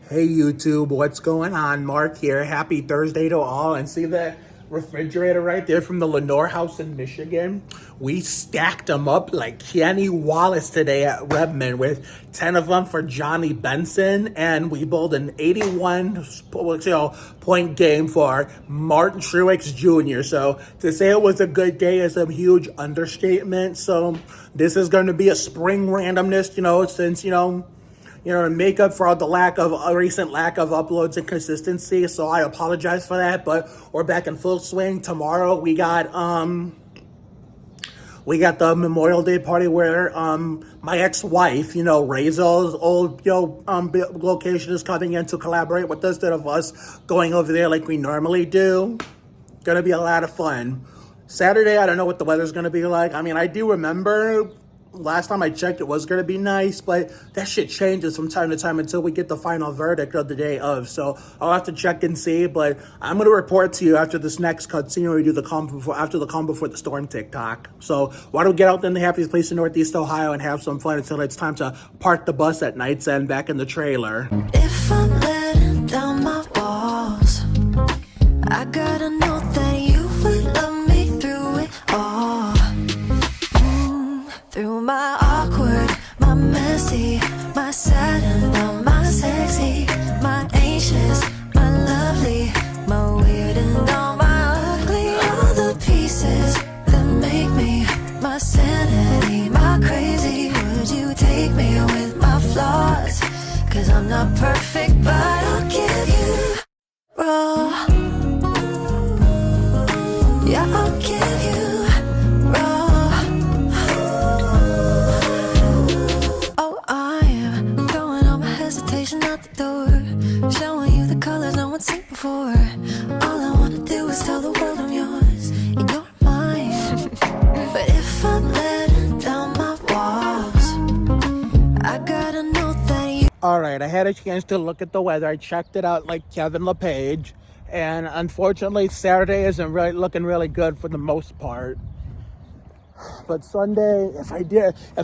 Hey YouTube, what's going on? Mark here. Happy Thursday to all. And see that refrigerator right there from the Lenore house in Michigan? We stacked them up like Kenny Wallace today at Redmond with 10 of them for Johnny Benson. And we bowled an 81 point game for Martin Truex Jr. So to say it was a good day is a huge understatement. So this is going to be a spring randomness, since, and make up for all the recent lack of uploads and consistency. So I apologize for that, but we're back in full swing. Tomorrow we got the Memorial Day party where my ex-wife, Raisel's old location is coming in to collaborate with us instead of us going over there like we normally do. Gonna be a lot of fun. Saturday, I don't know what the weather's gonna be like. I mean, I do remember last time I checked, it was going to be nice, but that shit changes from time to time until we get the final verdict of the day of. So I'll have to check and see, but I'm going to report to you after this next cutscene where we do after the calm before the storm TikTok. So why don't we get out in the happiest place in Northeast Ohio and have some fun until it's time to park the bus at nights and back in the trailer. If I'm letting down my walls, I gotta know that you would love me through it all. Through my awkward, my messy, my sad and my sexy, my anxious, my lovely, my weird and all my ugly. All the pieces that make me my sanity, my crazy. Would you take me with my flaws? 'Cause I'm not perfect, but I'll give you raw. Yeah, I'll give you out the door, showing you the colors no one's seen before. All I wanna do is tell the world I'm yours and you're mine. But if I'm letting down my walls, I gotta know that you. Alright, I had a chance to look at the weather. I checked it out like Kevin LePage, and unfortunately Saturday isn't really looking really good for the most part. But Sunday, if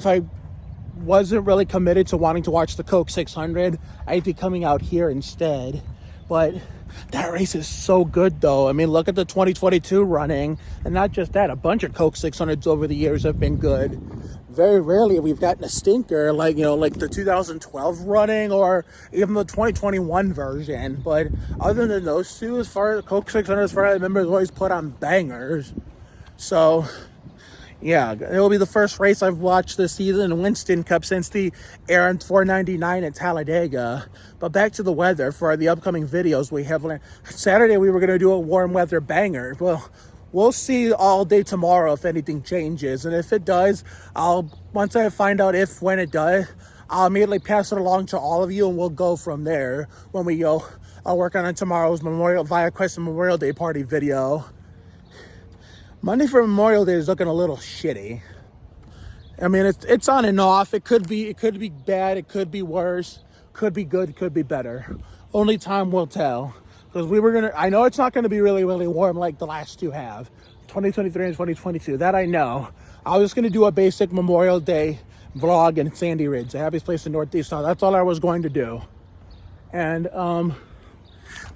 I wasn't really committed to wanting to watch the Coke 600, I'd be coming out here instead. But that race is so good though. I mean, look at the 2022 running, and not just that, a bunch of Coke 600s over the years have been good. Very rarely we've gotten a stinker like the 2012 running or even the 2021 version. But other than those two, as far as Coke 600, as far as I remember, has always put on bangers. So yeah, it will be the first race I've watched this season in Winston Cup since the Aaron 499 at Talladega. But back to the weather for the upcoming videos we have. Saturday we were going to do a warm weather banger. Well, we'll see all day tomorrow if anything changes. And if it does, once I find out when it does, I'll immediately pass it along to all of you and we'll go from there when we go. I'll work on tomorrow's ViaQuest Memorial Day party video. Monday for Memorial Day is looking a little shitty. I mean, it's on and off. It could be bad. It could be worse. Could be good. Could be better. Only time will tell. Because I know it's not going to be really, really warm like the last two have. 2023 and 2022. That I know. I was just going to do a basic Memorial Day vlog in Sandy Ridge, the happiest place in Northeast. So that's all I was going to do. And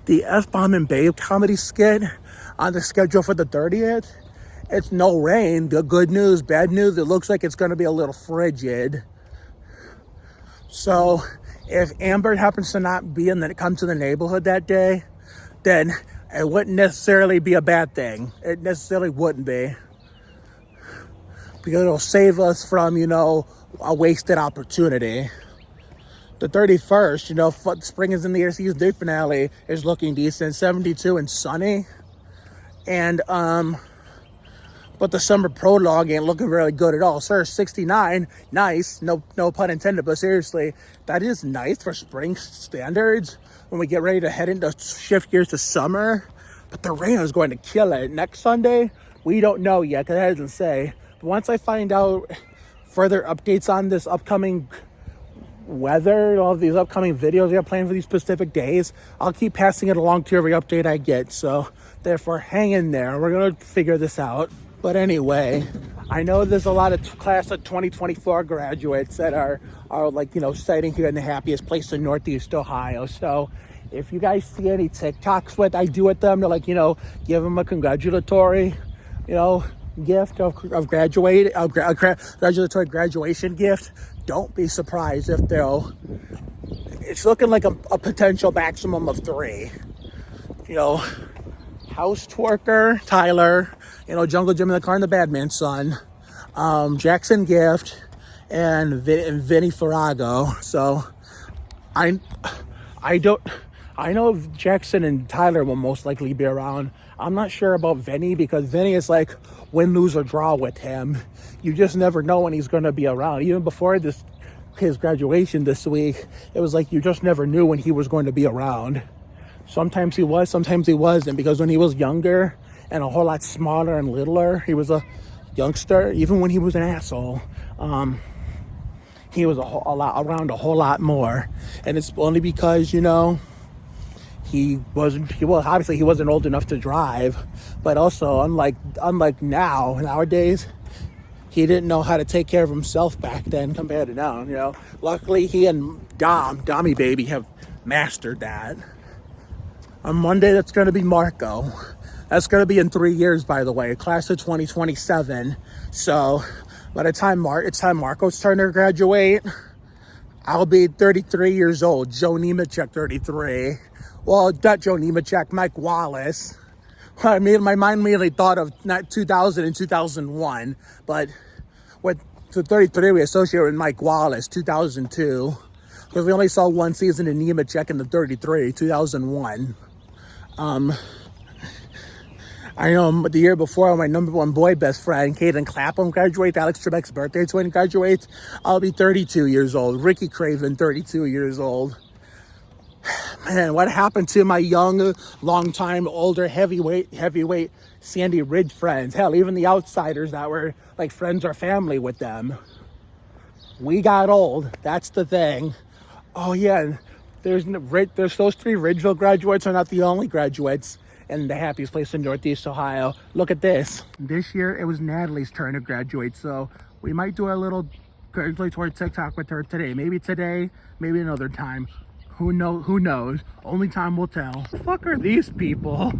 the F-Bomb and Babe comedy skit on the schedule for the 30th. It's no rain. The good news, bad news, it looks like it's going to be a little frigid. So if Amber happens to not be come to the neighborhood that day, then it wouldn't necessarily be a bad thing. It necessarily wouldn't be. Because it'll save us from, a wasted opportunity. The 31st, spring is in the air, season 3 finale is looking decent. 72 and sunny. And, but the summer prologue ain't looking really good at all. Sir, 69, nice, no pun intended, but seriously, that is nice for spring standards when we get ready to head into shift gears to summer. But the rain is going to kill it. Next Sunday, we don't know yet, because it doesn't say. But once I find out further updates on this upcoming weather, all of these upcoming videos we have planned for these specific days, I'll keep passing it along to every update I get. So therefore, hang in there. We're going to figure this out. But anyway, I know there's a lot of class of 2024 graduates that are like, you know, studying here in the happiest place in Northeast Ohio. So if you guys see any TikToks what I do with them to, like, you know, give them a congratulatory, you know, gift of gratulatory graduation gift, don't be surprised if it's looking like a potential maximum of 3. You know, House Twerker Tyler, you know, Jungle Jim in the Car and the Badman's son, Jackson Gift, and Vinny Farrago. So I know Jackson and Tyler will most likely be around. I'm not sure about Vinny, because Vinny is like win, lose, or draw with him. You just never know when he's going to be around. Even before his graduation this week, it was like you just never knew when he was going to be around. Sometimes he was, sometimes he wasn't, because when he was younger and a whole lot smaller and littler, he was a youngster. Even when he was an asshole, he was around a whole lot more. And it's only because, you know, obviously he wasn't old enough to drive, but also unlike nowadays, he didn't know how to take care of himself back then compared to now. You know, luckily he and Dommy baby have mastered that. On Monday, that's going to be Marco. That's going to be in 3 years, by the way, class of 2027. So by the time it's time Marco's turn to graduate, I'll be 33 years old. Joe Nemechek, 33. Well, not Joe Nemechek, Mike Wallace. I mean, my mind immediately thought of not 2000 and 2001, but with the 33 we associate with Mike Wallace, 2002, because we only saw one season in Nemechek in the 33, 2001. I know the year before, my number one boy best friend, Caden Clapham, graduates. Alex Trebek's birthday twin graduates. I'll be 32 years old. Ricky Craven, 32 years old. Man, what happened to my young, long-time, older, heavyweight Sandy Ridge friends? Hell, even the outsiders that were like friends or family with them. We got old. That's the thing. Oh, yeah. There's those 3 Ridgeville graduates are not the only graduates in the happiest place in Northeast Ohio. Look at this. This year, it was Natalie's turn to graduate, so we might do a little graduatory TikTok with her today. Maybe today, maybe another time. Who knows? Only time will tell. The fuck are these people?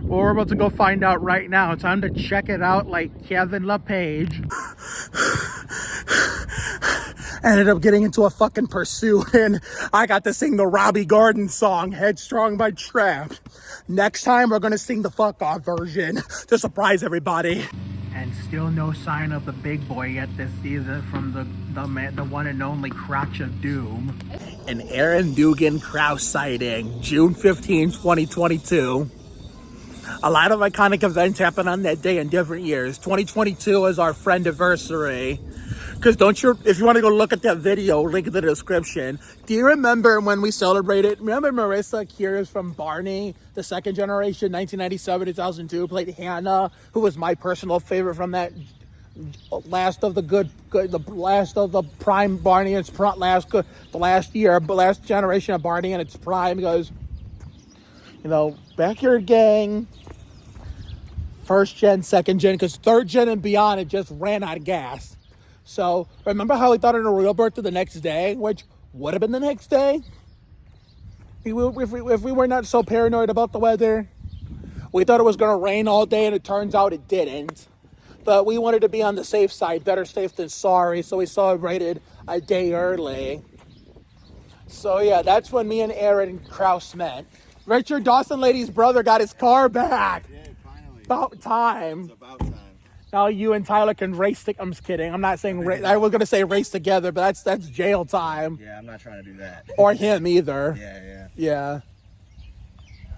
Well, we're about to go find out right now. Time to check it out like Kevin LePage. Ended up getting into a fucking pursuit, and I got to sing the Robbie Garden song, Headstrong by Trap. Next time, we're gonna sing the fuck off version to surprise everybody. And still no sign of the big boy yet this season from the one and only Crotch of Doom. An Aaron Dugan Krause sighting, June 15, 2022. A lot of iconic events happen on that day in different years. 2022 is our friend-iversary. Because if you want to go look at that video, link in the description. Do you remember when we celebrated, remember Marisa Kuers from Barney, the second generation, 1997, 2002, played Hannah, who was my personal favorite from that last of the prime Barney, the last generation of Barney in its prime, because, you know, Backyard Gang, first gen, second gen, because third gen and beyond, it just ran out of gas. So remember how we thought in a real birthday the next day, which would have been the next day? If we were not so paranoid about the weather, we thought it was going to rain all day, and it turns out it didn't. But we wanted to be on the safe side, better safe than sorry, so we celebrated a day early. So yeah, that's when me and Aaron Krause met. Richard Dawson Lady's brother got his car back. Yeah, finally. About time. It's about time. Now you and Tyler can race. I'm just kidding. I'm not saying I was gonna say race together, but that's jail time. Yeah, I'm not trying to do that. Or him either. Yeah.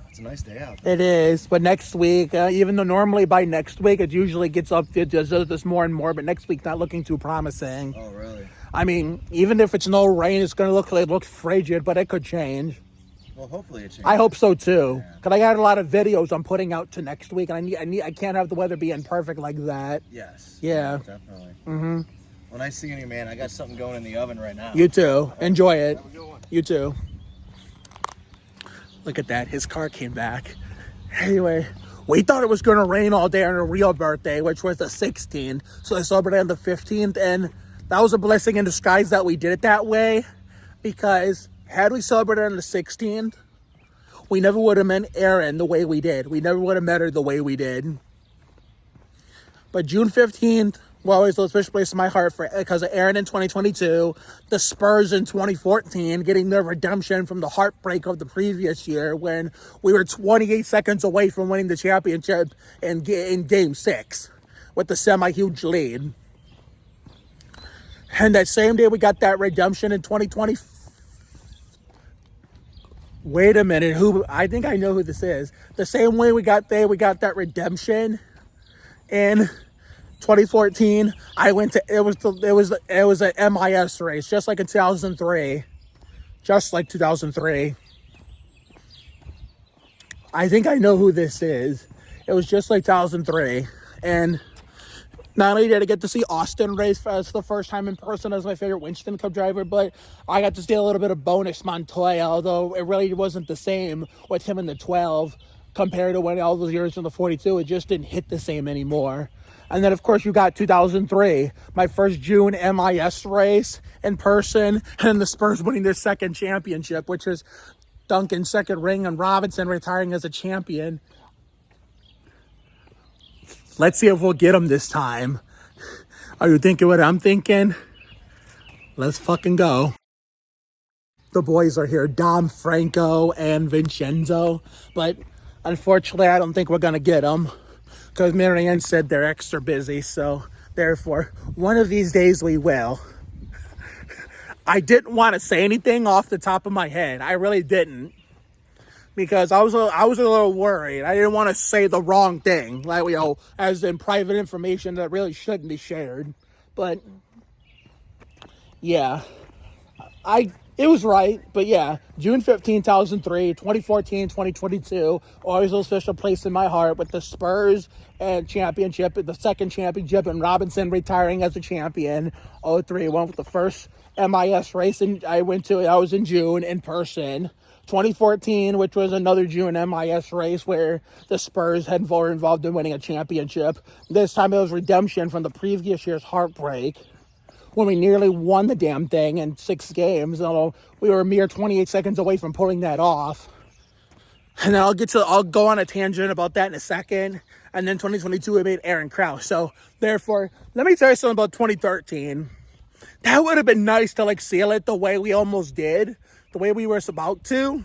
It's a nice day out. It is, but next week, even though normally by next week it usually gets up to does this more and more, but next week's not looking too promising. Oh, really? I mean, even if it's no rain, it's gonna look frigid, but it could change. Well, hopefully it changes. I hope so too, Yeah. because I got a lot of videos I'm putting out to next week, and I can't have the weather being perfect like that. Yes. Yeah. Definitely. Mm-hmm. Well, nice seeing you, man. I got something going in the oven right now. You too. Enjoy it. Have a good one. You too. Look at that. His car came back. Anyway, We thought it was going to rain all day on her real birthday, which was the 16th. So I celebrated on the 15th, and that was a blessing in disguise that we did it that way, because had we celebrated on the 16th, we never would have met Erin the way we did. We never would have met her the way we did. But June 15th will always hold a special place in my heart because of Erin in 2022, the Spurs in 2014, getting their redemption from the heartbreak of the previous year when we were 28 seconds away from winning the championship in Game 6 with the semi-huge lead. And that same day we got that redemption in 2020. Wait a minute, I think I know who this is. The same way we got that redemption in 2014. It was a MIS race, just like in 2003. Just like 2003. I think I know who this is. It was just like 2003. And not only did I get to see Austin race for the first time in person as my favorite Winston Cup driver, but I got to see a little bit of bonus Montoya, although it really wasn't the same with him in the 12 compared to when all those years in the 42. It just didn't hit the same anymore. And then, of course, you got 2003, my first June MIS race in person, and the Spurs winning their second championship, which is Duncan's second ring and Robinson retiring as a champion. Let's see if we'll get them this time. Are you thinking what I'm thinking? Let's fucking go. The boys are here, Dom, Franco, and Vincenzo. But unfortunately, I don't think we're going to get them because Marianne said they're extra busy. So therefore, one of these days we will. I didn't want to say anything off the top of my head. I really didn't. Because I was a little worried. I didn't want to say the wrong thing, like, as in private information that really shouldn't be shared. But yeah, it was right. But yeah, June 15, 2003, 2014, 2022, always a special place in my heart with the Spurs and championship, the second championship, and Robinson retiring as a champion. 03 went with the first MIS race, and I was in June in person. 2014, which was another June MIS race where the Spurs were involved in winning a championship. This time it was redemption from the previous year's heartbreak when we nearly won the damn thing in 6 games, although we were a mere 28 seconds away from pulling that off. And then I'll go on a tangent about that in a second. And then 2022, we made Aaron Krause. So therefore, let me tell you something about 2013. That would have been nice to seal it the way we almost did. The way we were about to,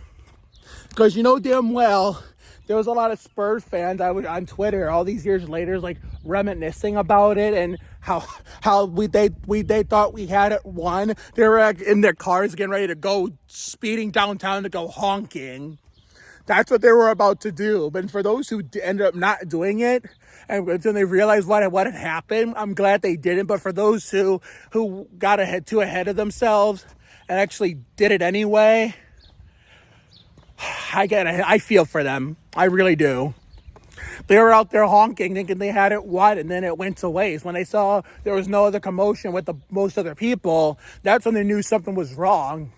because damn well there was a lot of Spurs fans I was on Twitter all these years later reminiscing about it and how they thought we had it won. They were in their cars getting ready to go speeding downtown to go honking. That's what they were about to do. But for those who ended up not doing it and when they realized what had happened, I'm glad they didn't. But for those who got too ahead of themselves and actually did it anyway, I feel for them. I really do. They were out there honking, thinking they had it won, and then it went to waste. When they saw there was no other commotion with most other people, that's when they knew something was wrong.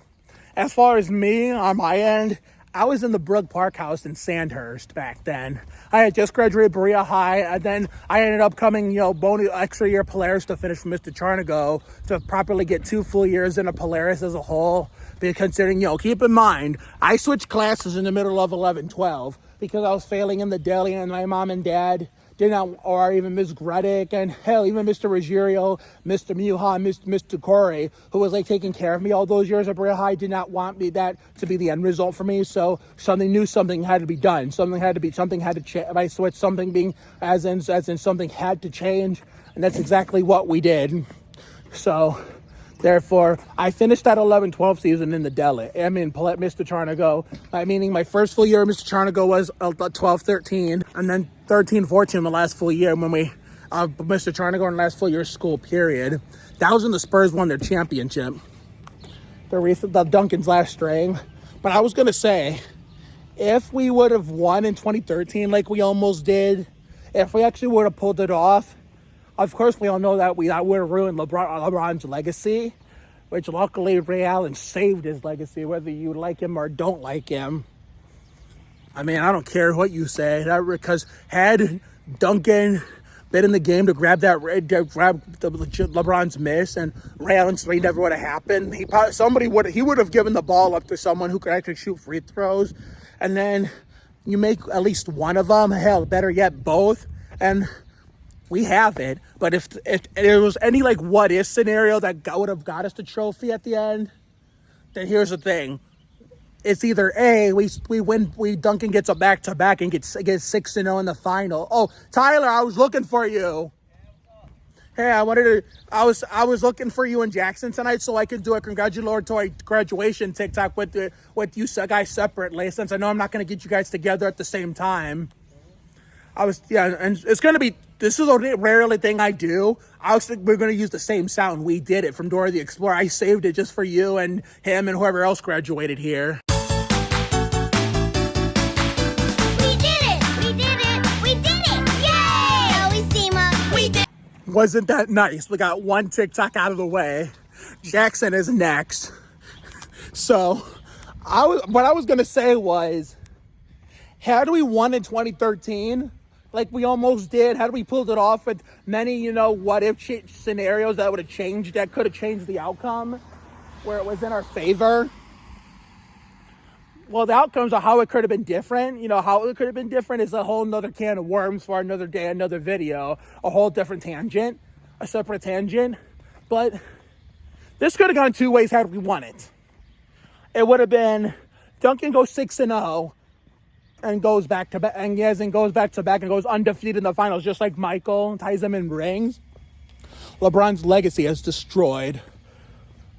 As far as me, on my end, I was in the Brook Park House in Sandhurst back then. I had just graduated Berea High, and then I ended up coming, bonus extra year Polaris to finish from Mr. Charnago to properly get 2 full years in a Polaris as a whole. Considering, keep in mind, I switched classes in the middle of 11-12 because I was failing in the deli, and my mom and dad did not, or even Ms. Gredick, and hell, even Mr. Ruggiero, Mr. Muha, Mr. Corey, who was taking care of me all those years at Berea High, did not want that to be the end result for me. So something had to be done. Something had to change. I switched something being as in something had to change, and that's exactly what we did. So therefore, I finished that 11-12 season in the deli. Mr. Charnago. Meaning my first full year of Mr. Charnago was 12-13, and then 13-14 the last full year when we, Mr. Charnago in the last full year of school period. That was when the Spurs won their championship. The Duncan's last string. But I was going to say, if we would have won in 2013 like we almost did, if we actually would have pulled it off, of course, we all know that would have ruined LeBron's legacy, which luckily Ray Allen saved his legacy, whether you like him or don't like him. I mean, I don't care what you say, because had Duncan been in the game to grab the LeBron's miss, and Ray Allen's three never would have happened. He would have given the ball up to someone who could actually shoot free throws, and then you make at least one of them. Hell, better yet, both, and we have it. But if there was any like what if scenario that would have got us the trophy at the end, then here's the thing. It's either A, we win, Duncan gets a back-to-back and gets 6-0 in the final. Oh, Tyler, I was looking for you. Hey, I was looking for you in Jackson tonight so I could do a congratulatory graduation TikTok with you guys separately, since I know I'm not going to get you guys together at the same time. And it's going to be, this is a rarely thing I do. We're going to use the same sound. We did it from Dora the Explorer. I saved it just for you and him and whoever else graduated here. Wasn't that nice? We got one TikTok out of the way. Jackson is next. So, what I was going to say was, had we won in 2013, like we almost did, had we pulled it off with many, what if scenarios that could have changed the outcome, where it was in our favor. Well, the outcomes of how it could have been different, how it could have been different is a whole nother can of worms for another day, another video, a whole different tangent, a separate tangent. But this could have gone two ways had we won it. It would have been Duncan goes 6-0 and goes back to back, and goes undefeated in the finals, just like Michael, ties them in rings. LeBron's legacy is destroyed.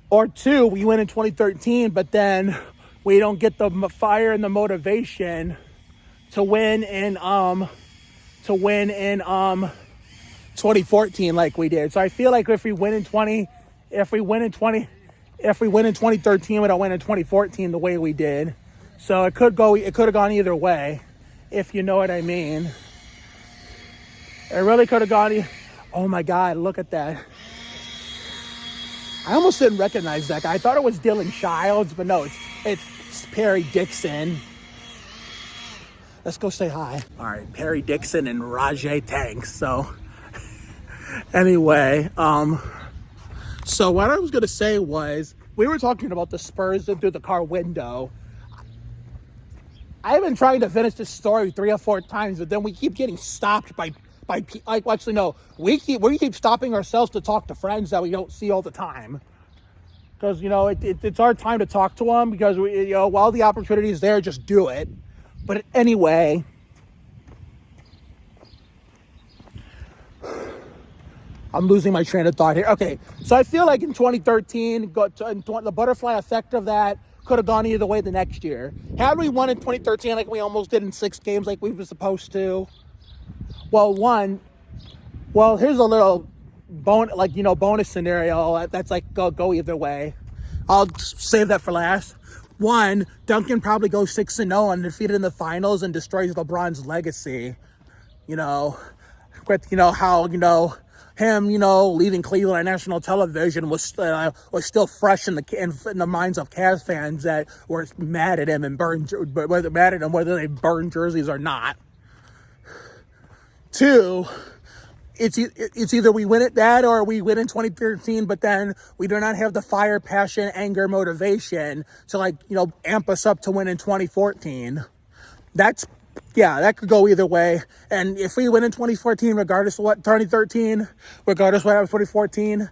Or two, we win in 2013, but then we don't get the fire and the motivation to win in 2014 like we did. So I feel like if we win in 2013, we don't win in 2014 the way we did. So it could have gone either way, if you know what I mean. It really could have gone. Oh my God, look at that. I almost didn't recognize that guy. I thought it was Dylan Childs, but no, it's Perry Dixon. Let's go say hi. All right, Perry Dixon and Rajay Tanks. So anyway, so what I was going to say was, we were talking about the Spurs through the car window. I've been trying to finish this story 3 or 4 times, but then we keep getting stopped by actually no, we keep stopping ourselves to talk to friends that we don't see all the time. Because, it's our time to talk to them, because while the opportunity is there, just do it. But anyway, I'm losing my train of thought here. Okay, so I feel like in 2013, the butterfly effect of that could have gone either way the next year. Had we won in 2013 like we almost did in 6 games like we were supposed to, here's a little bonus scenario that's like go either way. I'll save that for last. 1, Duncan probably goes 6-0 undefeated in the finals and destroys LeBron's legacy. With how him leaving Cleveland on national television was still fresh in the minds of Cavs fans that were mad at him and whether they burned jerseys or not. 2, it's either we win at that or we win in 2013, but then we do not have the fire, passion, anger, motivation to amp us up to win in 2014. That could go either way. And if we win in 2014, regardless of what 2013, regardless of what happened in 2014,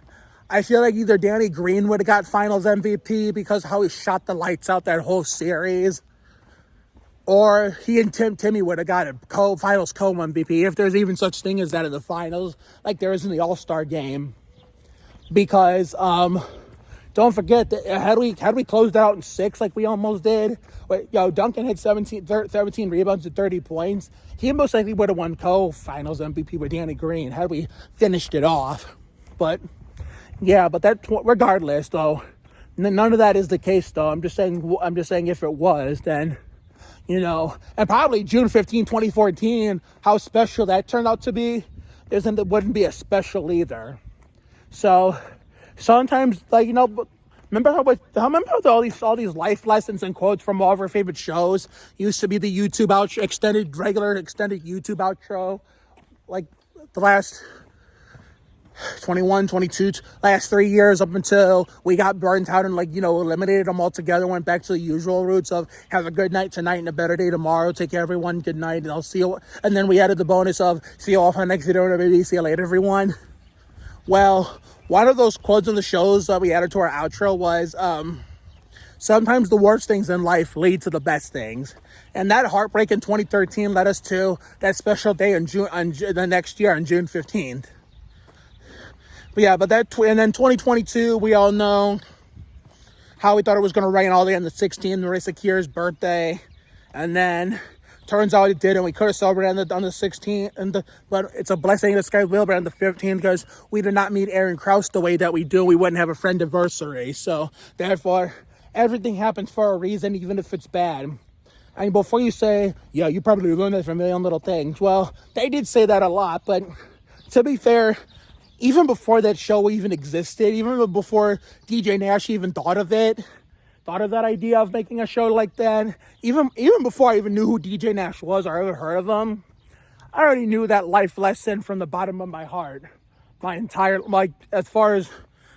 I feel like either Danny Green would have got Finals MVP because how he shot the lights out that whole series, or he and Timmy would have got a Finals co-MVP, if there's even such thing as that in the finals, like there is in the All-Star game. Because don't forget that had we closed out in 6 like we almost did, Duncan had 17 rebounds and 30 points. He most likely would have won co-Finals MVP with Danny Green had we finished it off. But that regardless though, none of that is the case though. I'm just saying if it was, then and probably June 15, 2014, how special that turned out to be, wouldn't be as special either. So sometimes, Remember how all these life lessons and quotes from all of our favorite shows used to be the YouTube outro, regular extended YouTube outro, like the last 21, 22, last 3 years up until we got burnt out and eliminated them altogether, went back to the usual roots of have a good night tonight and a better day tomorrow, take care everyone, good night, and I'll see you. And then we added the bonus of see you all for the next video, maybe see you later, everyone. Well, one of those quotes in the shows that we added to our outro was, sometimes the worst things in life lead to the best things. And that heartbreak in 2013 led us to that special day in June, the next year on June 15th. But yeah, and then 2022, we all know how we thought it was going to rain all day on the 16th, Marisa Kuers' birthday. And then turns out it didn't. We could have celebrated on the 16th, but it's a blessing in disguise. We'll celebrate on the 15th because we did not meet Aaron Krause the way that we do. We wouldn't have a friend anniversary. So therefore, everything happens for a reason, even if it's bad. I mean, before you say, yeah, you probably learned that from a million little things. Well, they did say that a lot, but to be fair, even before that show even existed, even before DJ Nash even thought of that idea of making a show like that, even before I even knew who DJ Nash was or ever heard of him, I already knew that life lesson from the bottom of my heart. As far as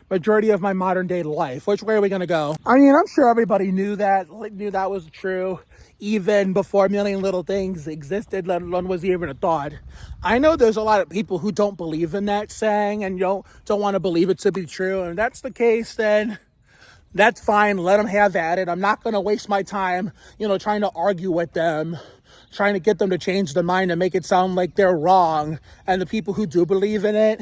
majority of my modern day life. Which way are we gonna go? I mean, I'm sure everybody knew that was true even before A Million Little Things existed, let alone was even a thought. I know there's a lot of people who don't believe in that saying and don't want to believe it to be true. And if that's the case, then that's fine. Let them have at it. I'm not going to waste my time, trying to argue with them, trying to get them to change their mind and make it sound like they're wrong. And the people who do believe in it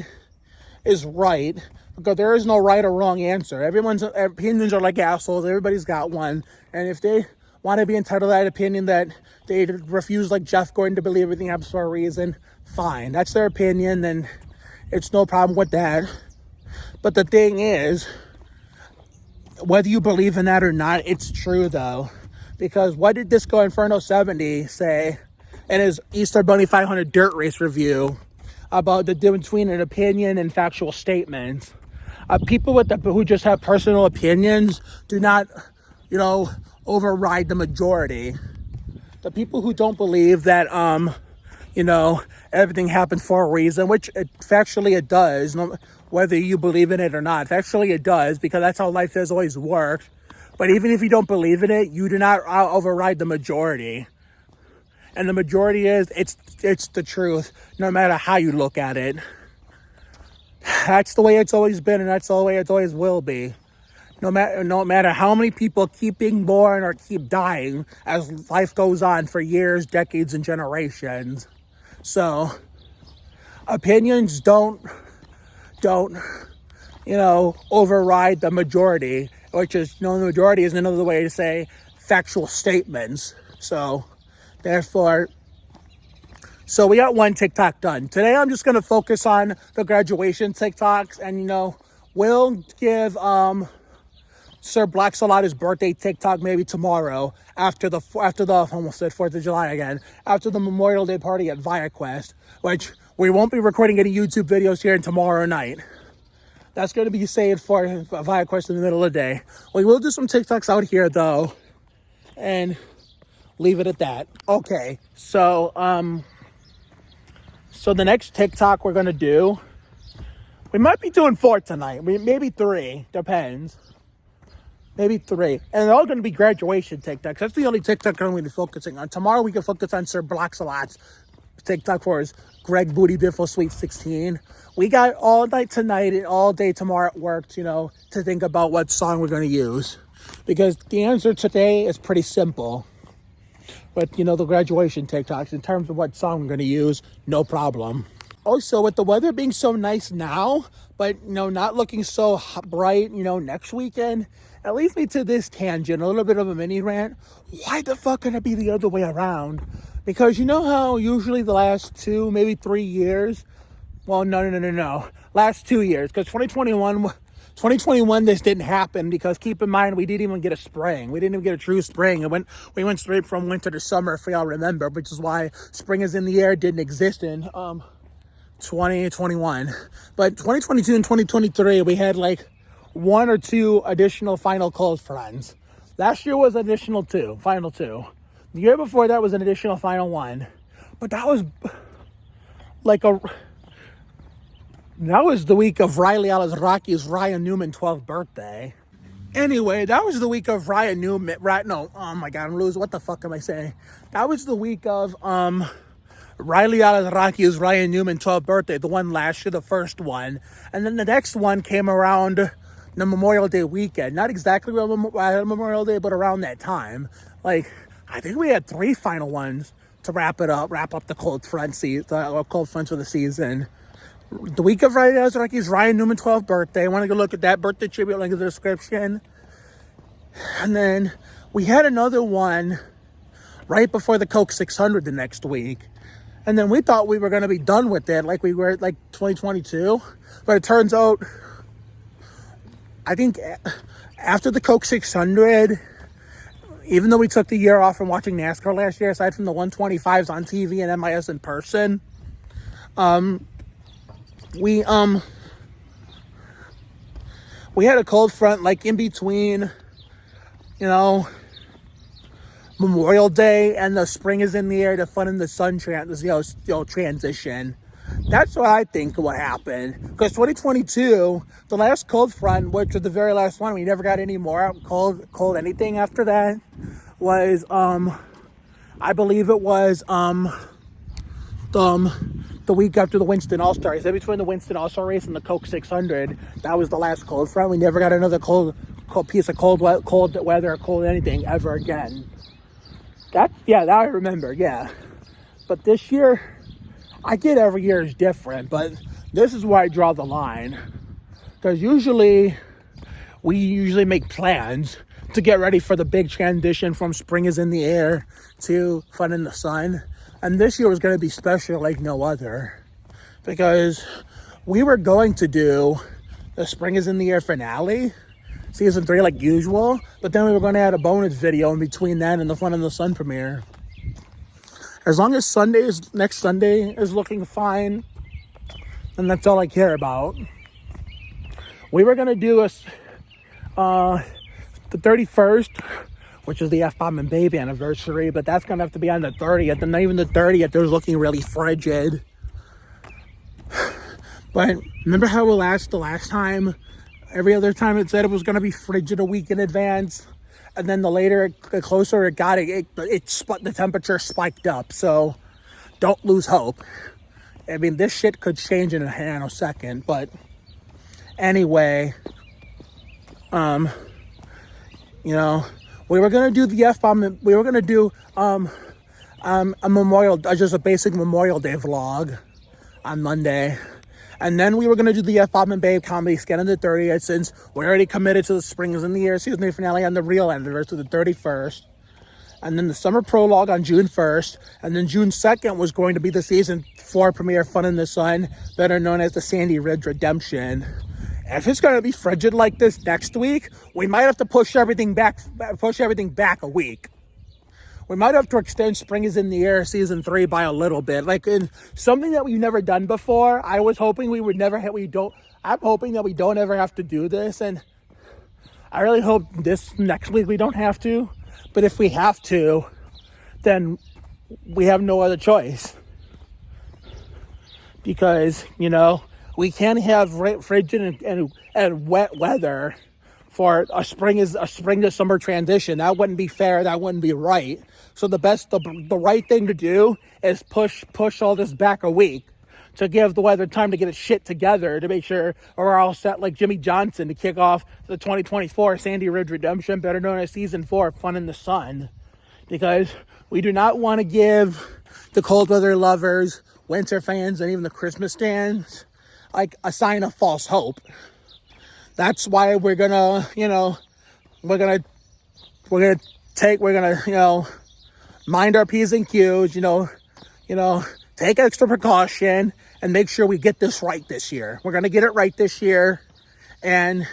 is right. Because there is no right or wrong answer. Everyone's opinions are like assholes. Everybody's got one. And if they want to be entitled to that opinion that they refuse, like Jeff Gordon, to believe everything happens for a reason, fine. That's their opinion, then it's no problem with that. But the thing is, whether you believe in that or not, it's true though. Because what did Disco Inferno 70 say in his Easter Bunny 500 Dirt Race review about the difference between an opinion and factual statements? People who just have personal opinions do not, override the majority. The people who don't believe that, everything happens for a reason, which factually it does, whether you believe in it or not. Factually it does, because that's how life has always worked. But even if you don't believe in it, you do not override the majority. And the majority is, it's the truth, no matter how you look at it. That's the way it's always been, and that's the way it always will be. No matter how many people keep being born or keep dying as life goes on for years, decades, and generations. So, opinions don't override the majority, which is, the majority is another way to say factual statements. So, therefore, we got one TikTok done. Today, I'm just going to focus on the graduation TikToks, and, we'll give, Sir Black Salada's birthday TikTok maybe tomorrow after the almost said 4th of July again, after the Memorial Day party at ViaQuest, which we won't be recording any YouTube videos here tomorrow night. That's going to be saved for ViaQuest in the middle of the day. We will do some TikToks out here though, and leave it at that. Okay, so the next TikTok we're going to do, we might be doing 4 tonight, maybe 3, depends. Maybe 3. And they're all going to be graduation TikToks. That's the only TikTok I'm going to be focusing on. Tomorrow we can focus on Sir Black Salat's TikTok for his Greg Booty Biffle Sweet 16. We got all night tonight and all day tomorrow at work, to think about what song we're going to use. Because the answer today is pretty simple. But, the graduation TikToks, in terms of what song we're going to use, no problem. Also, with the weather being so nice now, but, not looking so bright, next weekend, it leads me to this tangent, a little bit of a mini rant. Why the fuck can it be the other way around? Because you know how usually the last 2, maybe 3 years, well, no. Last 2 years, because 2021, this didn't happen, because keep in mind, we didn't even get a spring. We didn't even get a true spring. We went straight from winter to summer, if y'all remember, which is why spring is in the air didn't exist in 2021. But 2022 and 2023, we had 1 or 2 additional final close friends. Last year was additional 2, final 2. The year before that was an additional final 1. But that was like that was the week of Rylee Alazraqui's Newman 12th birthday. Anyway, that was the week of Newman, oh my God, I'm losing, what the fuck am I saying? That was the week of Rylee Alazraqui's Newman 12th birthday, the one last year, the first one. And then the next one came around the Memorial Day weekend. Not exactly around Memorial Day, but around that time. Like, I think we had 3 final ones to wrap up the cold front cold fronts of the season. The week of Alazraqui's Newman 12th birthday. I want to go look at that birthday tribute link in the description. And then we had another one right before the Coke 600 the next week. And then we thought we were going to be done with it like we were like 2022. But it turns out, I think after the Coke 600, even though we took the year off from watching NASCAR last year, aside from the 125s on TV and MIS in person, we had a cold front like in between, Memorial Day and the spring is in the air, the fun in the sun transition. That's what I think what happened. Because 2022, the last cold front, which was the very last one, we never got any more cold anything after that, was I believe it was the week after the Winston All-Star race. In between the Winston All-Star race and the Coke 600, that was the last cold front. We never got another cold piece of cold weather or cold anything ever again. That I remember, yeah. But this year, I get every year is different, but this is where I draw the line. Because we usually make plans to get ready for the big transition from spring is in the air to fun in the sun. And this year was going to be special like no other. Because we were going to do the spring is in the air finale, season 3 like usual. But then we were going to add a bonus video in between that and the fun in the sun premiere. As long as next Sunday is looking fine, then that's all I care about. We were going to do the 31st, which is the F-Bomb and Baby anniversary, but that's going to have to be on the 30th. And not even the 30th, it was looking really frigid. But remember how the last time, every other time it said it was going to be frigid a week in advance? And then the closer it got, the temperature spiked up. So don't lose hope. I mean, this shit could change in a nanosecond. But anyway, we were gonna do the F-bomb. We were gonna do a basic Memorial Day vlog on Monday. And then we were going to do the F-Bomb and Babe comedy skit on the 30th, since we're already committed to the Spring is in the Air season 3 finale on the real anniversary, the 31st. And then the summer prologue on June 1st. And then June 2nd was going to be the season 4 premiere Fun in the Sun, better known as the Sandy Ridge Redemption. If it's going to be frigid like this next week, we might have to push everything back a week. We might have to extend Spring is in the Air season 3 by a little bit, like in something that we've never done before. I was hoping I'm hoping that we don't ever have to do this, and I really hope this next week we don't have to. But if we have to, then we have no other choice, because we can't have frigid and wet weather for a spring to summer transition. That wouldn't be fair. That wouldn't be right. So the right thing to do is push all this back a week to give the weather time to get its shit together, to make sure we're all set like Jimmy Johnson to kick off the 2024 Sandy Ridge Redemption, better known as season 4 Fun in the Sun. Because we do not want to give the cold weather lovers, winter fans, and even the Christmas fans like a sign of false hope. That's why we're gonna mind our P's and Q's, take extra precaution and make sure we get this right this year. We're gonna get it right this year, and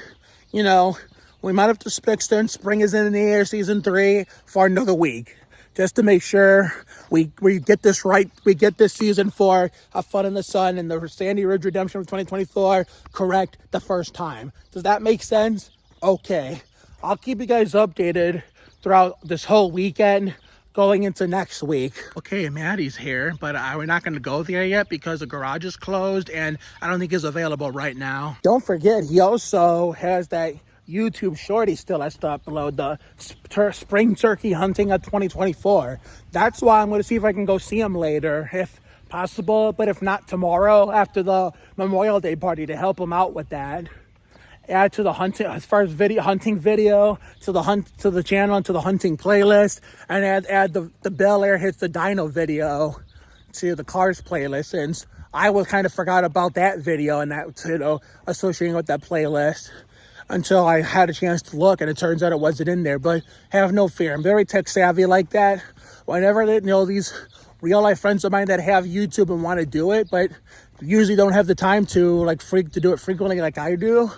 we might have to extend Spring is in the Air season 3 for another week just to make sure we get this right. We get this season 4 of Fun in the Sun and the Sandy Ridge Redemption of 2024 correct the first time. Does that make sense? Okay. I'll keep you guys updated throughout this whole weekend going into next week. Okay, Maddie's here, but we're not going to go there yet because the garage is closed and I don't think it's available right now. Don't forget, he also has that YouTube short he still has to upload, the spring turkey hunting of 2024. That's why I'm going to see if I can go see him later, if possible, but if not, tomorrow after the Memorial Day party to help him out with that. Add to the hunting, as far as hunting video to the channel and to the hunting playlist, and add the Bel Air Hits the Dino video to the Cars playlist, since I was kind of forgot about that video and that, you know, associating with that playlist until I had a chance to look, and it turns out it wasn't in there. But have no fear, I'm very tech savvy like that. Whenever they, you know, these real life friends of mine that have YouTube and want to do it, but usually don't have the time to do it frequently like I do.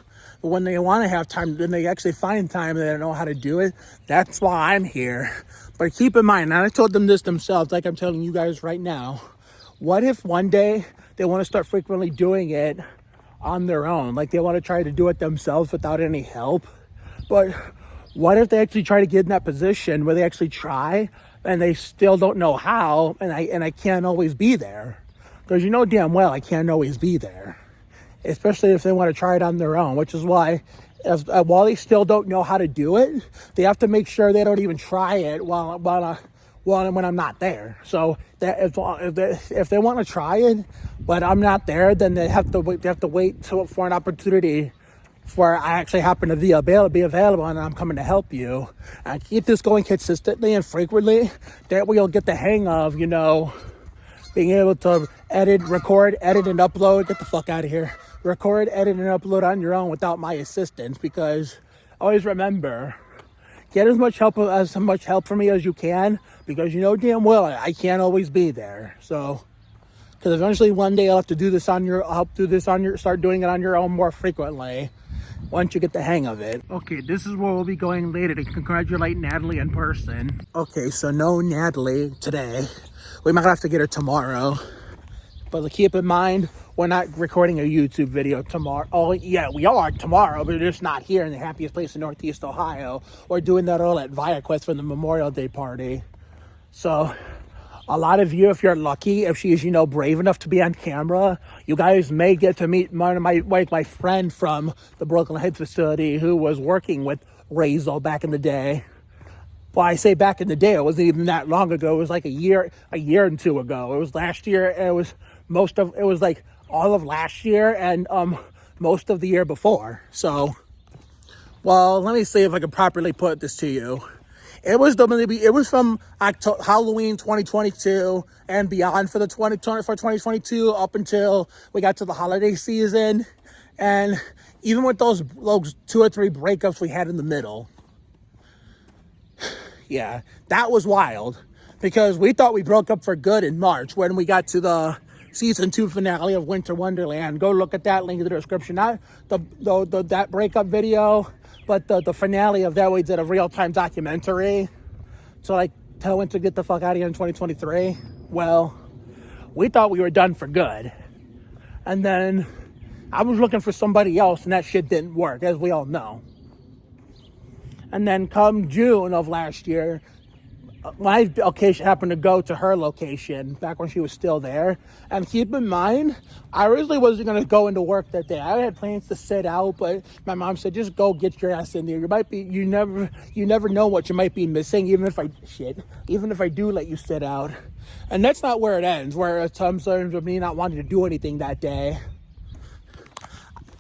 But when they want to have time, then they actually find time and they don't know how to do it. That's why I'm here. But keep in mind, and I told them this themselves, like I'm telling you guys right now, what if one day they want to start frequently doing it on their own? Like they want to try to do it themselves without any help. But what if they actually try to get in that position where they actually try and they still don't know how, and I can't always be there? Because you know damn well I can't always be there. Especially if they want to try it on their own, which is why while they still don't know how to do it, they have to make sure they don't even try it when I'm not there. So that if they want to try it, but I'm not there, then they have to wait for an opportunity where I actually happen to be available and I'm coming to help you. And keep this going consistently and frequently, that we'll get the hang of, you know, being able to record, edit, and upload. Get the fuck out of here. Record, edit, and upload on your own without my assistance, because always remember, get as much help from me as you can, because you know damn well I can't always be there. So, because eventually one day I'll have to do this on your, start doing it on your own more frequently once you get the hang of it. Okay, this is where we'll be going later to congratulate Natalie in person. Okay, so no Natalie today. We might have to get her tomorrow. But keep in mind, we're not recording a YouTube video tomorrow. Oh, yeah, we are tomorrow, but we're just not here in the happiest place in Northeast Ohio. We're doing that all at ViaQuest for the Memorial Day party. So, a lot of you, if you're lucky, if she's, you know, brave enough to be on camera, you guys may get to meet one of my friend from the Brooklyn Heights facility who was working with Rylee back in the day. Well, I say back in the day, it wasn't even that long ago. It was like a year and two ago. It was last year. It was like all of last year and most of the year before. So, well, let me see if I can properly put this to you. It was from Halloween 2022 and beyond for 2022 up until we got to the holiday season, and even with those 2 or 3 breakups we had in the middle. Yeah, that was wild, because we thought we broke up for good in March when we got to the season 2 finale of Winter Wonderland. Go look at that, link in the description. Not that breakup video, but the finale of that. We did a real-time documentary to like tell Winter to get the fuck out of here in 2023. Well, we thought we were done for good, and then I was looking for somebody else, and that shit didn't work, as we all know. And then come June of last year, my occasion happened to go to her location back when she was still there. And keep in mind, I originally wasn't going to go into work that day. I had plans to sit out, but my mom said, just go get your ass in there. You never know what you might be missing, even if I do let you sit out. And that's not where it ends, where it comes with me not wanting to do anything that day.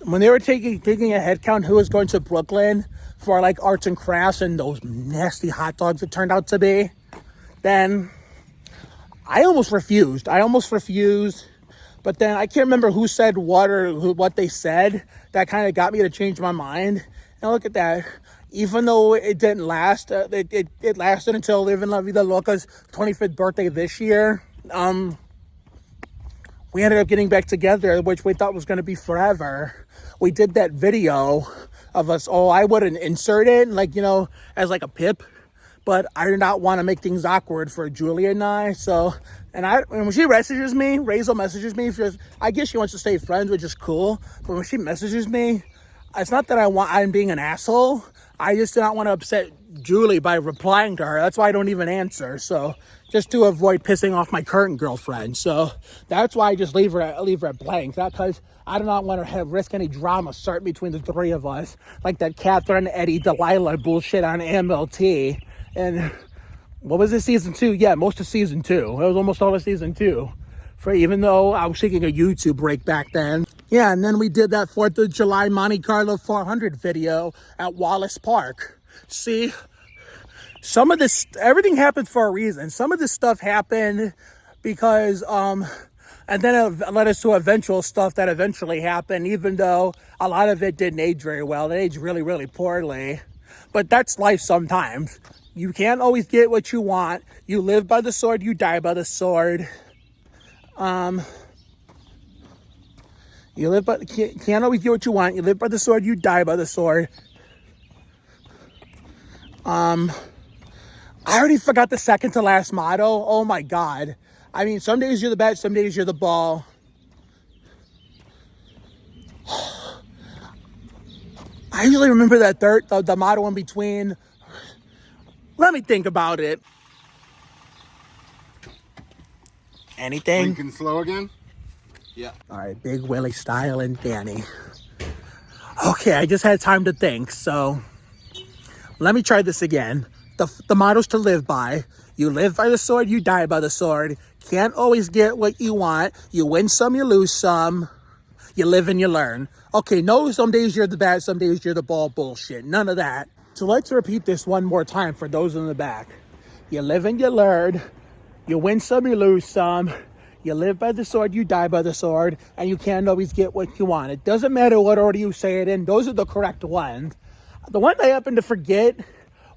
When they were taking a head count who was going to Brooklyn for like arts and crafts and those nasty hot dogs it turned out to be, then I almost refused. But then I can't remember who said what or what they said that kind of got me to change my mind. And look at that. Even though it didn't last, it lasted until Live and La Vida Loca's 25th birthday this year. We ended up getting back together, which we thought was going to be forever. We did that video of us. Oh, I wouldn't insert it, like, you know, as like a pip, but I do not want to make things awkward for Julie and I. So, and when she messages me, Rachel messages me, I guess she wants to stay friends, which is cool. But when she messages me, it's not that I'm being an asshole. I just do not want to upset Julie by replying to her. That's why I don't even answer. So just to avoid pissing off my current girlfriend. So that's why I just leave her at blank. Not because I do not want to risk any drama starting between the three of us, like that Catherine, Eddie, Delilah bullshit on MLT. And what was this, season 2? Yeah, most of season 2. It was almost all of season 2. Even though I was taking a YouTube break back then. Yeah, and then we did that 4th of July Monte Carlo 400 video at Wallace Park. See, some of this, everything happened for a reason. Some of this stuff happened because, and then it led us to eventual stuff that eventually happened, even though a lot of it didn't age very well. It aged really, really poorly. But that's life sometimes. You can't always get what you want. You live by the sword, you die by the sword. You can't always get what you want. You live by the sword, you die by the sword. I already forgot the second to last motto. Oh my God. I mean, some days you're the bat, some days you're the ball. I usually remember that the motto in between. Let me think about it. Anything? Lincoln slow again? Yeah. All right, Big Willie Style and Danny. Okay, I just had time to think, so let me try this again. The motto's to live by. You live by the sword, you die by the sword. Can't always get what you want. You win some, you lose some. You live and you learn. Okay, no, some days you're the bat, some days you're the ball bullshit. None of that. So let's repeat this one more time for those in the back. You live and you learn. You win some, you lose some. You live by the sword, you die by the sword, and you can't always get what you want. It doesn't matter what order you say it in. Those are the correct ones. The one I happened to forget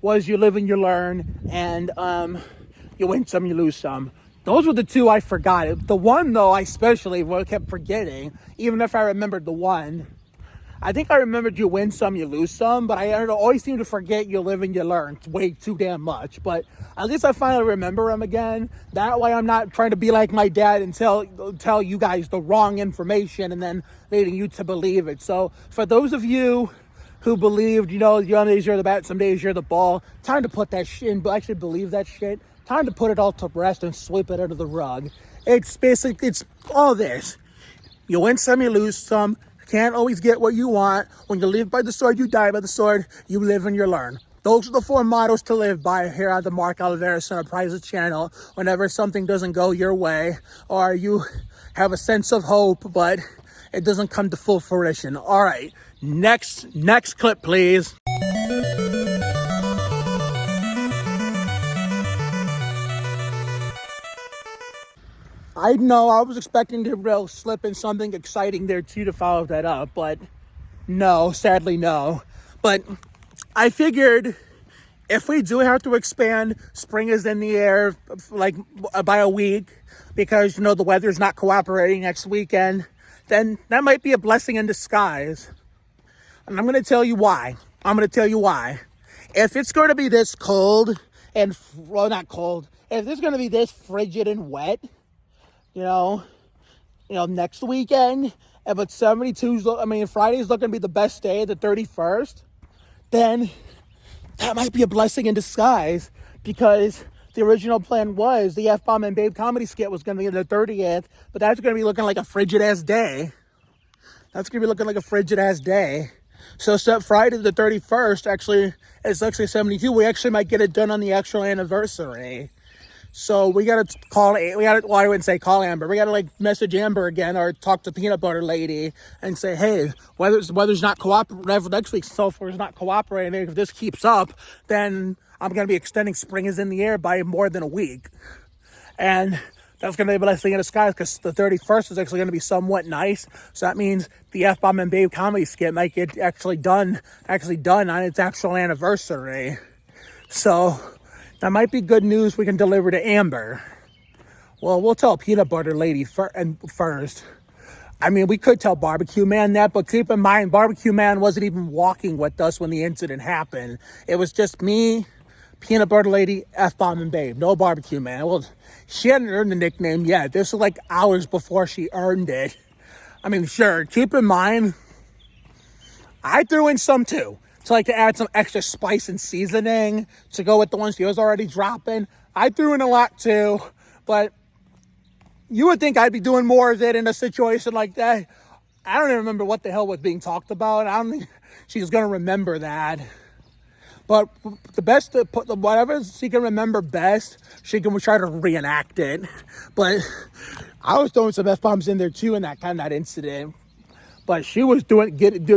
was you live and you learn, and you win some, you lose some. Those were the two I forgot. The one, though, I especially kept forgetting, even if I remembered the one. I think I remembered you win some, you lose some, but I always seem to forget you live and you learn way too damn much. But at least I finally remember them again. That way I'm not trying to be like my dad and tell you guys the wrong information and then leading you to believe it. So for those of you who believed, some days you're the bat, some days you're the ball, time to put that shit in, but actually believe that shit. Time to put it all to rest and sweep it under the rug. It's all this. You win some, you lose some. Can't always get what you want. When you live by the sword, you die by the sword. You live and you learn. Those are the 4 mottos to live by here on the Mark Oliveira Enterprises channel. Whenever something doesn't go your way, or you have a sense of hope, but it doesn't come to full fruition. All right, next clip, please. I know I was expecting to slip in something exciting there too to follow that up, but no, sadly no. But I figured if we do have to expand, spring is in the air like by a week because the weather's not cooperating next weekend, then that might be a blessing in disguise. And I'm going to tell you why. If it's going to be this cold and not cold, if it's going to be this frigid and wet, next weekend, but 72, Friday's looking to be the best day, the 31st, then that might be a blessing in disguise because the original plan was the F-Bomb and Babe comedy skit was going to be the 30th, but that's going to be looking like a frigid-ass day. So Friday the 31st, actually, it's actually 72. We actually might get it done on the actual anniversary. So we got to I wouldn't say call Amber. We got to message Amber again or talk to Peanut Butter Lady and say, hey, weather's not cooperating. Next week's so far is not cooperating. If this keeps up, then I'm going to be extending spring is in the air by more than a week. And that's going to be a blessing in disguise because the 31st is actually going to be somewhat nice. So that means the F-Bomb and Babe comedy skit might get actually done on its actual anniversary. So that might be good news we can deliver to Amber. Well, we'll tell Peanut Butter Lady first. We could tell Barbecue Man that, but keep in mind, Barbecue Man wasn't even walking with us when the incident happened. It was just me, Peanut Butter Lady, F-Bomb, and Babe. No barbecue, man. Well, she hadn't earned the nickname yet. This was like hours before she earned it. I mean, sure, keep in mind, I threw in some too. To like to add some extra spice and seasoning to go with the ones she was already dropping. I threw in a lot too, but you would think I'd be doing more of it in a situation like that. I don't even remember what the hell was being talked about. I don't think she's going to remember that. But the best to put whatever she can remember best, she can try to reenact it. But I was throwing some F-bombs in there too in that incident. But she was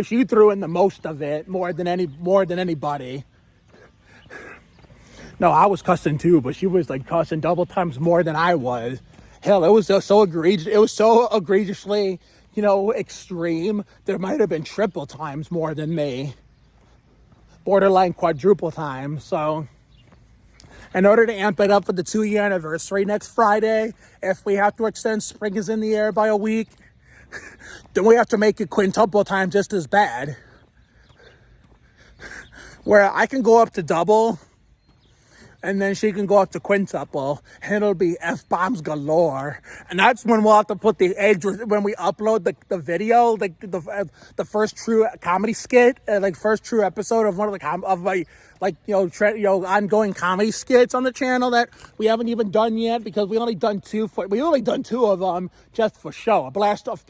she threw in the most of it more than anybody. No, I was cussing too, but she was like cussing double times more than I was. Hell, it was just so egregious. It was so egregiously, extreme. There might have been triple times more than me. Borderline quadruple times. So in order to amp it up for the 2-year anniversary next Friday, if we have to extend Spring is in the Air by a week, then we have to make it quintuple times just as bad. Where I can go up to double, and then she can go up to quintuple, and it'll be F-bombs galore. And that's when we'll have to put the age, when we upload the video, like the first true comedy skit, first true episode of one of the ongoing comedy skits on the channel that we haven't even done yet, because we only done two of them just for show. A blast of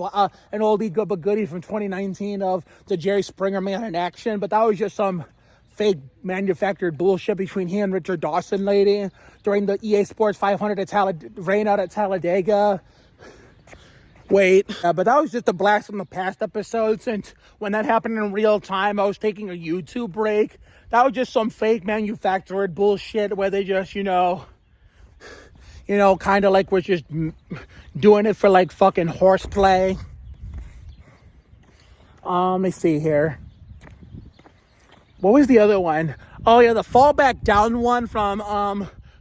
an oldie but goodie from 2019 of the Jerry Springer Man in action, but that was just some fake manufactured bullshit between he and Richard Dawson lady during the EA Sports 500 rain out at Talladega. But that was just a blast from the past episodes. And when that happened in real time, I was taking a YouTube break. That was just some fake manufactured bullshit where they just, kind of like we're just doing it for like fucking horseplay. Let me see here. What was the other one? Oh yeah, the fall back down one from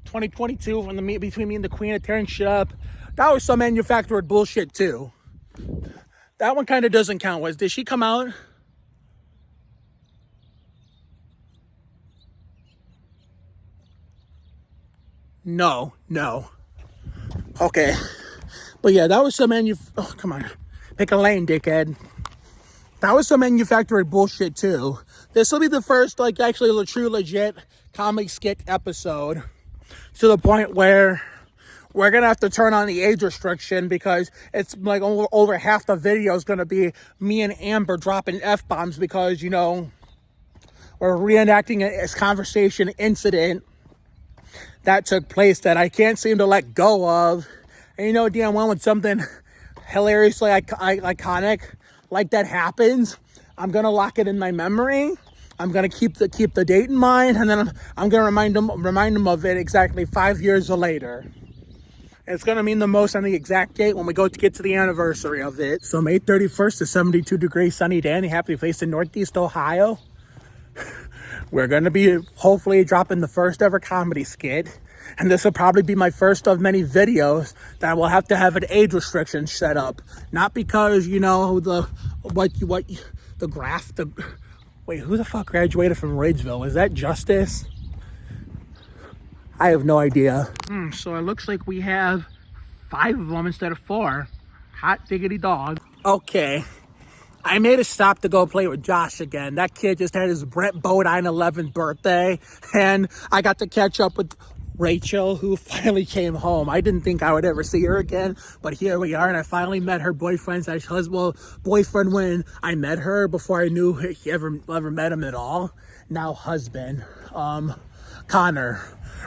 2022 from between me and the Queen of tearing shit up. That was some manufactured bullshit too. That one kind of doesn't count. Did she come out? No. Okay. But yeah, that was some oh, come on. Pick a lane, dickhead. That was some manufactured bullshit too. This will be the first, actually a true legit comedy skit episode, to the point where we're going to have to turn on the age restriction, because it's like over half the video is going to be me and Amber dropping F-bombs because, we're reenacting a conversation incident that took place that I can't seem to let go of. And damn well, when something hilariously iconic like that happens, I'm going to lock it in my memory. I'm going to keep the date in mind, and then I'm going to remind them of it exactly 5 years later. It's going to mean the most on the exact date when we get to the anniversary of it. So May 31st, a 72-degree sunny day in the happy place in Northeast Ohio. We're going to be hopefully dropping the first ever comedy skit. And this will probably be my first of many videos that will have to have an age restriction set up. Not because, wait, who the fuck graduated from Ridgeville? Is that Justice? I have no idea. So it looks like we have 5 of them instead of 4. Hot diggity dog. Okay. I made a stop to go play with Josh again. That kid just had his Brett Bodine 11th birthday. And I got to catch up with Rachel, who finally came home. I didn't think I would ever see her again, but here we are, and I finally met her boyfriend when I met her, before I knew he ever met him at all. Now husband, Connor,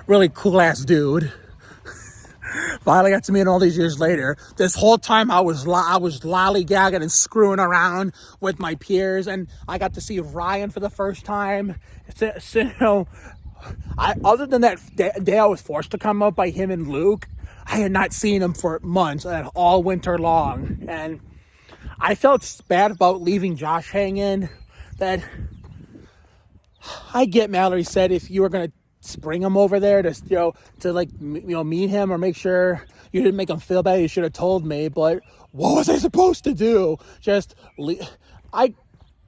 really cool ass dude. Finally got to meet him all these years later. This whole time I was lollygagging and screwing around with my peers, and I got to see Ryan for the first time. So, other than that day I was forced to come up by him and Luke, I had not seen him for months, all winter long. And I felt bad about leaving Josh hanging. That I get Mallory said if you were going to bring him over there to meet him or make sure you didn't make him feel bad, you should have told me. But what was I supposed to do?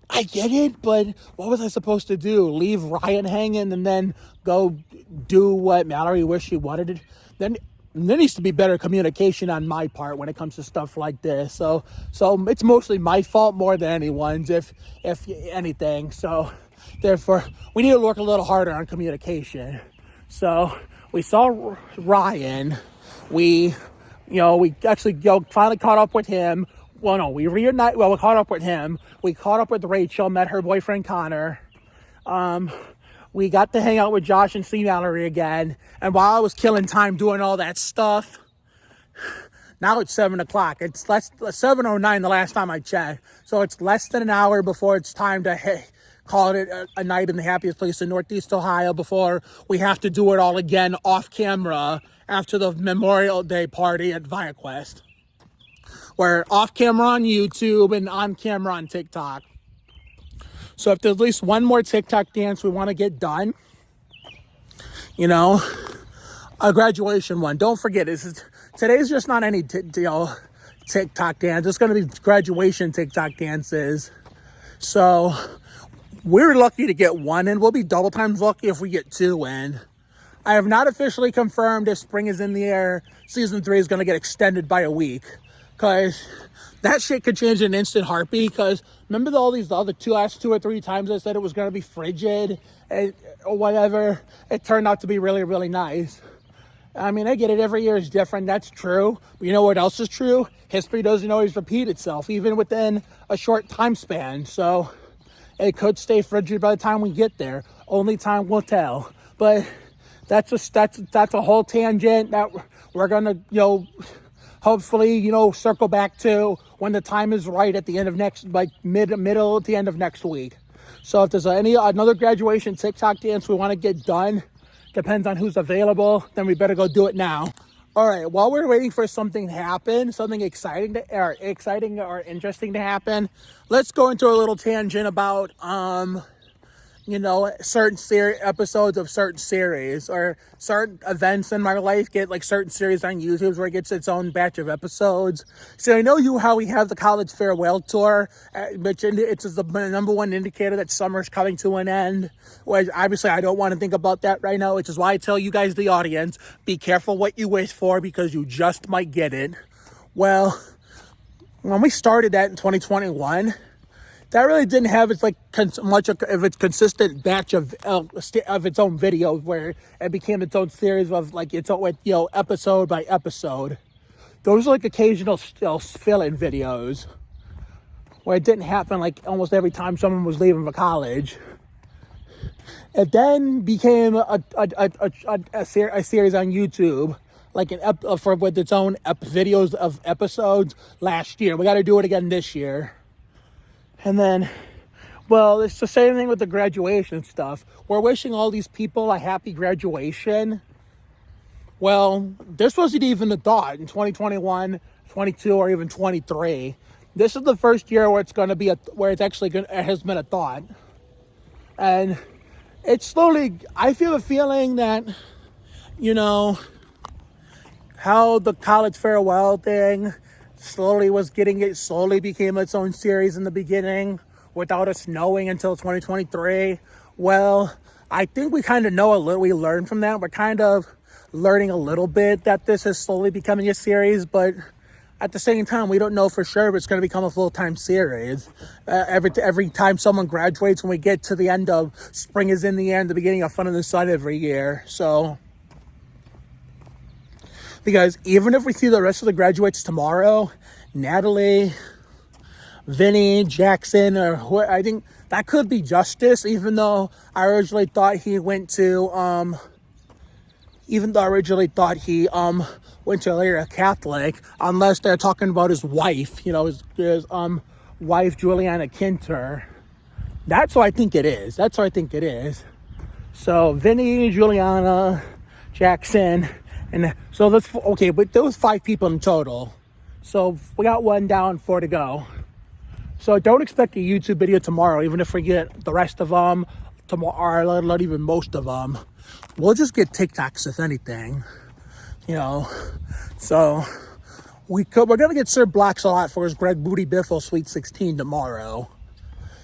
I get it, but what was I supposed to do? Leave Ryan hanging and then go do what Mallory wished she wanted to? Then there needs to be better communication on my part when it comes to stuff like this. So it's mostly my fault more than anyone's, if anything. So therefore, we need to work a little harder on communication. So we saw Ryan. We actually finally caught up with him. Well, no, we caught up with him. We caught up with Rachel, met her boyfriend Connor. We got to hang out with Josh and see Mallory again. And while I was killing time doing all that stuff, now it's 7 o'clock. It's 7:09 the last time I checked. So it's less than an hour before it's time to call it a night in the happiest place in Northeast Ohio before we have to do it all again off camera after the Memorial Day party at ViaQuest. We're off camera on YouTube and on camera on TikTok. So if there's at least one more TikTok dance we want to get done, a graduation one. Don't forget, today's just not any TikTok dance. It's going to be graduation TikTok dances. So we're lucky to get one, and we'll be double times lucky if we get two in. I have not officially confirmed if spring is in the air. Season 3 is going to get extended by a week. Because that shit could change in an instant heartbeat. Because remember all these other last 2 or 3 times I said it was going to be frigid or whatever. It turned out to be really, really nice. I mean, I get it. Every year is different. That's true. But you know what else is true? History doesn't always repeat itself, even within a short time span. So it could stay frigid by the time we get there. Only time will tell. But that's a whole tangent that we're going to, hopefully, circle back to when the time is right at the end of middle to the end of next week. So if there's another graduation TikTok dance we want to get done, depends on who's available, then we better go do it now. All right, while we're waiting for something to happen, something exciting or interesting to happen, let's go into a little tangent about certain episodes of certain series or certain events in my life get like certain series on YouTube where it gets its own batch of episodes. So I know how we have the college farewell tour, which it's the number one indicator that summer's coming to an end. Well, obviously I don't want to think about that right now, which is why I tell you guys, the audience, be careful what you wish for because you just might get it. Well, when we started that in 2021, that really didn't have much of its consistent batch of its own videos where it became its own series of its own episode by episode. Those are occasional fill-in videos where it didn't happen almost every time someone was leaving for college. It then became a series on YouTube, with its own videos of episodes last year. We got to do it again this year. And then, it's the same thing with the graduation stuff. We're wishing all these people a happy graduation. Well, this wasn't even a thought in 2021, 22, or even 23. This is the first year where it's going to be it has been a thought. And it's slowly, I feel a feeling that, how the college farewell thing slowly became its own series in the beginning without us knowing until 2023. Well, I think we kind of know a little. We learned from that. We're kind of learning a little bit that this is slowly becoming a series, but at the same time, we don't know for sure if it's going to become a full-time series. Every time someone graduates, when we get to the end of spring is in the end, the beginning of Fun in the Sun every year. So, because even if we see the rest of the graduates tomorrow, Natalie, Vinny, Jackson, I think that could be Justice, even though I originally thought he went to a Catholic, unless they're talking about his wife, his wife, Juliana Kinter. That's what I think it is. So Vinny, Juliana, Jackson, and so but there was 5 people in total. So we got 1 down, 4 to go. So don't expect a YouTube video tomorrow, even if we get the rest of them tomorrow, or not even most of them. We'll just get TikToks, if anything, So we're gonna get served blocks a lot for his Greg Booty Biffle Sweet 16 tomorrow.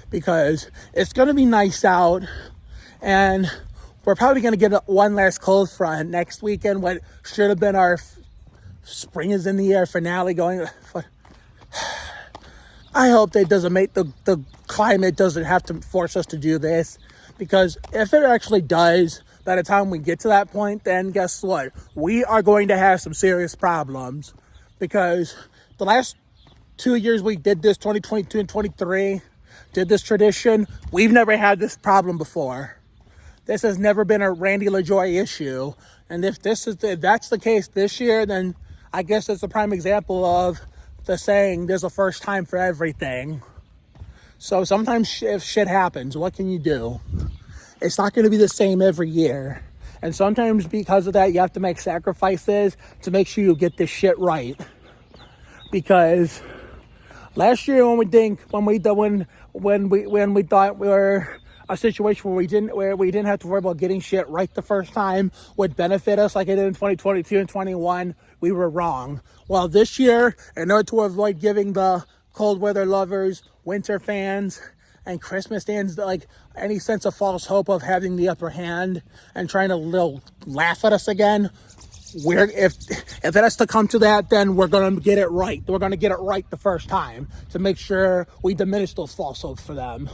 because it's going to be nice out, and we're probably going to get one last cold front next weekend, what should have been our spring is in the air finale going. I hope that doesn't make the climate doesn't have to force us to do this, because if it actually does, by the time we get to that point, then guess what? We are going to have some serious problems, because the last 2 years we did this, 2022 and 23, did this tradition, we've never had this problem before. This has never been a Randy LaJoy issue. And if that's the case this year, then I guess it's a prime example of the saying, there's a first time for everything. So sometimes if shit happens, what can you do? It's not going to be the same every year. And sometimes because of that, you have to make sacrifices to make sure you get this shit right. Because last year when we thought we were a situation where we didn't have to worry about getting shit right the first time would benefit us like it did in 2022 and 21, we were wrong. Well, this year, in order to avoid giving the cold weather lovers, winter fans, and Christmas fans like any sense of false hope of having the upper hand and trying to laugh at us again, if it has to come to that, then we're going to get it right. We're going to get it right the first time to make sure we diminish those false hopes for them.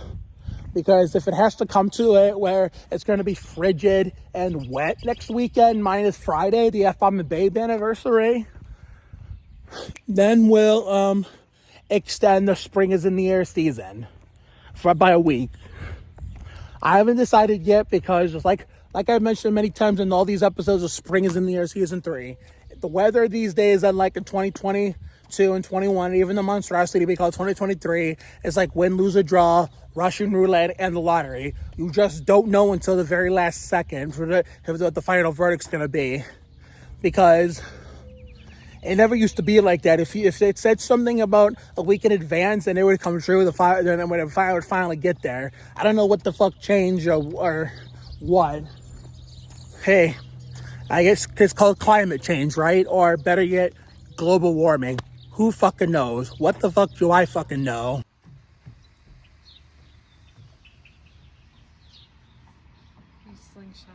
Because if it has to come to it where it's going to be frigid and wet next weekend, minus Friday, the F-Bomb and Babe anniversary, then we'll extend the spring is in the air season by a week. I haven't decided yet, because like I've mentioned many times in all these episodes of Spring is in the Air Season 3, the weather these days, unlike in 2022 and 21, even the monstrosity we call 2023, is like win, lose, or draw, Russian roulette, and the lottery. You just don't know until the very last second for what the final verdict's going to be. Because it never used to be like that. If it said something about a week in advance and it would come true, then when it would finally get there. I don't know what the fuck changed or what. Hey, I guess it's called climate change, right? Or better yet, global warming. Who fucking knows? What the fuck do I fucking know? Slingshot.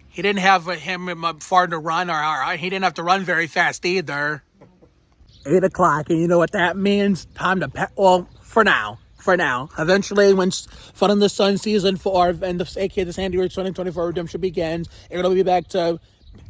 He didn't have him far to run, or he didn't have to run very fast either. 8 o'clock, and you know what that means? Time to well, for now. Eventually, when Fun in the Sun Season 4 and aka the Sandy Ridge 2024 Redemption begins, it'll be back to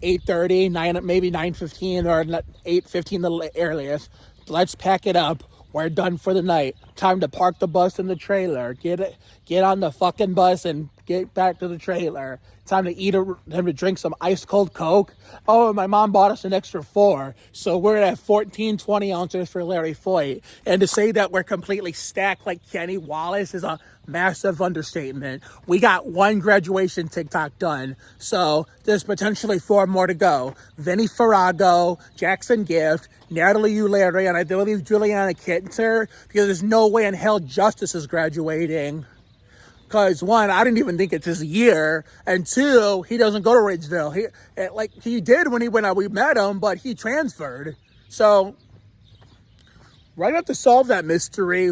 8:30, 9, maybe 9:15, or 8:15 the earliest. Let's pack it up. We're done for the night. Time to park the bus in the trailer. Get on the fucking bus and get back to the trailer. Time to drink some ice cold Coke. Oh, my mom bought us an extra 4. So we're at 14, 20 ounces for Larry Foyt. And to say that we're completely stacked like Kenny Wallace is a massive understatement. We got 1 graduation TikTok done. So there's potentially 4 more to go. Vinny Farrago, Jackson Gift, Natalie Ulary, and I believe Juliana Kinter, because there's no way in hell Justice is graduating. Because 1, I didn't even think it's his year, and 2, he doesn't go to Ridgeville. He did when we met him, but he transferred. So we're gonna have to solve that mystery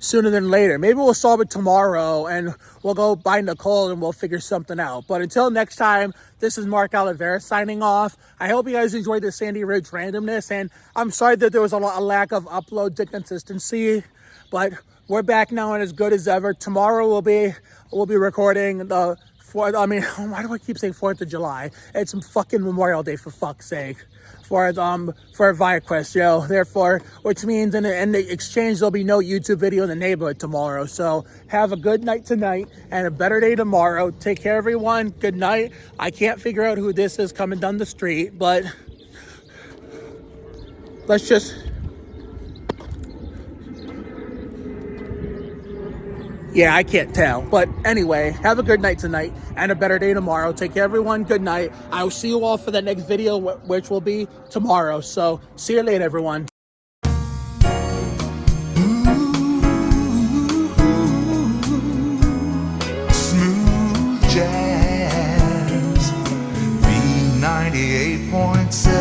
sooner than later. Maybe we'll solve it tomorrow, and we'll go by Nicole and we'll figure something out. But until next time, this is Mark Oliveira signing off. I hope you guys enjoyed the Sandy Ridge randomness, and I'm sorry that there was a lack of upload to consistency, but we're back now and as good as ever. Tomorrow we'll be recording the 4th. I mean, why do I keep saying 4th of July? It's fucking Memorial Day, for fuck's sake. For ViaQuest, Therefore, which means in the exchange there'll be no YouTube video in the neighborhood tomorrow. So have a good night tonight and a better day tomorrow. Take care, everyone. Good night. I can't figure out who this is coming down the street, but let's just. Yeah, I can't tell. But anyway, have a good night tonight and a better day tomorrow. Take care, everyone. Good night. I will see you all for the next video, which will be tomorrow. So see you later, everyone. Smooth jazz, V98.7.